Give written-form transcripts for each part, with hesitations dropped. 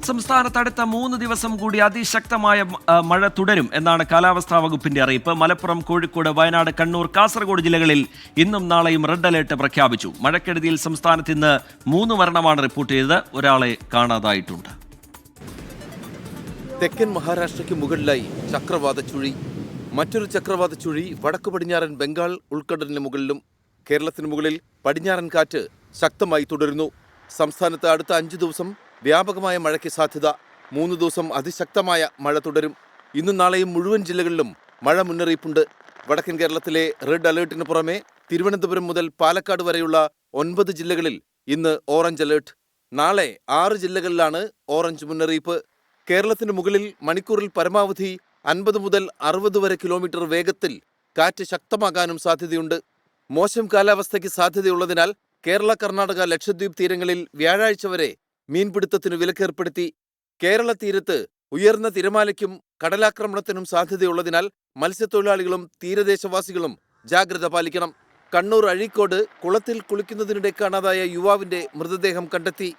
സംസ്ഥാനത്ത് അടുത്ത 3 ദിവസം കൂടി അതിശക്തമായ മഴ തുടരും എന്നാണ് കാലാവസ്ഥാ വകുപ്പിന്റെ അറിയിപ്പ്. മലപ്പുറം, കോഴിക്കോട്, വയനാട്, കണ്ണൂർ, കാസർഗോഡ് ജില്ലകളിൽ ഇന്നും നാളെയും റെഡ് അലേർട്ട് പ്രഖ്യാപിച്ചു. മഴക്കെടുതിയിൽ സംസ്ഥാനത്ത് ഇന്ന് 3 മരണമാണ് റിപ്പോർട്ട് ചെയ്തത്. ഒരാളെ കാണാതായിട്ടുണ്ട്. തെക്കൻ മഹാരാഷ്ട്രയ്ക്ക് മുകളിലായി ചക്രവാത ചുഴി. മറ്റൊരു ചക്രവാത ചുഴി വടക്കു പടിഞ്ഞാറൻ ബംഗാൾ ഉൾക്കടലിന് മുകളിലും. കേരളത്തിന് മുകളിൽ പടിഞ്ഞാറൻ കാറ്റ് ശക്തമായി തുടരുന്നു. സംസ്ഥാനത്ത് അടുത്ത 5 ദിവസം വ്യാപകമായ മഴയ്ക്ക് സാധ്യത. 3 ദിവസം അതിശക്തമായ മഴ തുടരും. ഇന്നും നാളെയും മുഴുവൻ ജില്ലകളിലും മഴ മുന്നറിയിപ്പുണ്ട്. വടക്കൻ കേരളത്തിലെ റെഡ് അലേർട്ടിന് പുറമെ തിരുവനന്തപുരം മുതൽ പാലക്കാട് വരെയുള്ള 9 ജില്ലകളിൽ ഇന്ന് ഓറഞ്ച് അലേർട്ട്. നാളെ 6 ജില്ലകളിലാണ് ഓറഞ്ച് മുന്നറിയിപ്പ്. കേരളത്തിന് മുകളിൽ മണിക്കൂറിൽ പരമാവധി 50 മുതൽ 60 വരെ കിലോമീറ്റർ വേഗത്തിൽ കാറ്റ് ശക്തമാകാനും സാധ്യതയുണ്ട്. മോശം കാലാവസ്ഥയ്ക്ക് സാധ്യതയുള്ളതിനാൽ കേരള, കർണാടക, ലക്ഷദ്വീപ് തീരങ്ങളിൽ വ്യാഴാഴ്ച വരെ മീൻപിടുത്തത്തിന് വിലക്കേർപ്പെടുത്തി. കേരള തീരത്ത് ഉയർന്ന തിരമാലയ്ക്കും കടലാക്രമണത്തിനും സാധ്യതയുള്ളതിനാൽ മത്സ്യത്തൊഴിലാളികളും തീരദേശവാസികളും ജാഗ്രത പാലിക്കണം. കണ്ണൂർ അഴീക്കോട് കുളത്തിൽ കുളിക്കുന്നതിനിടെ കാണാതായ യുവാവിന്റെ മൃതദേഹം കണ്ടെത്തി.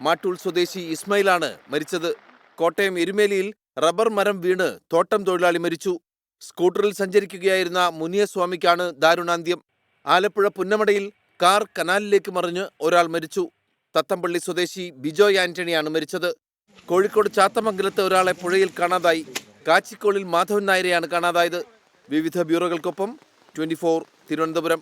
മാട്ടൂൾ സ്വദേശി ഇസ്മയിലാണ് മരിച്ചത്. കോട്ടയം എരുമേലിയിൽ റബ്ബർ മരം വീണ് തോട്ടം തൊഴിലാളി മരിച്ചു. സ്കൂട്ടറിൽ സഞ്ചരിക്കുകയായിരുന്ന മുനിയസ്വാമിക്കാണ് ദാരുണാന്ത്യം. ആലപ്പുഴ പുന്നമടയിൽ കാർ കനാലിലേക്ക് മറിഞ്ഞ് ഒരാൾ മരിച്ചു. തത്തമ്പള്ളി സ്വദേശി ബിജോയ് ആന്റണിയാണ് മരിച്ചത്. കോഴിക്കോട് ചാത്തമംഗലത്ത് ഒരാളെ പുഴയിൽ കാണാതായി. കാച്ചിക്കോളിൽ മാധവൻ നായരെയാണ് കാണാതായത്. വിവിധ ബ്യൂറോകൾക്കൊപ്പം 24 തിരുവനന്തപുരം.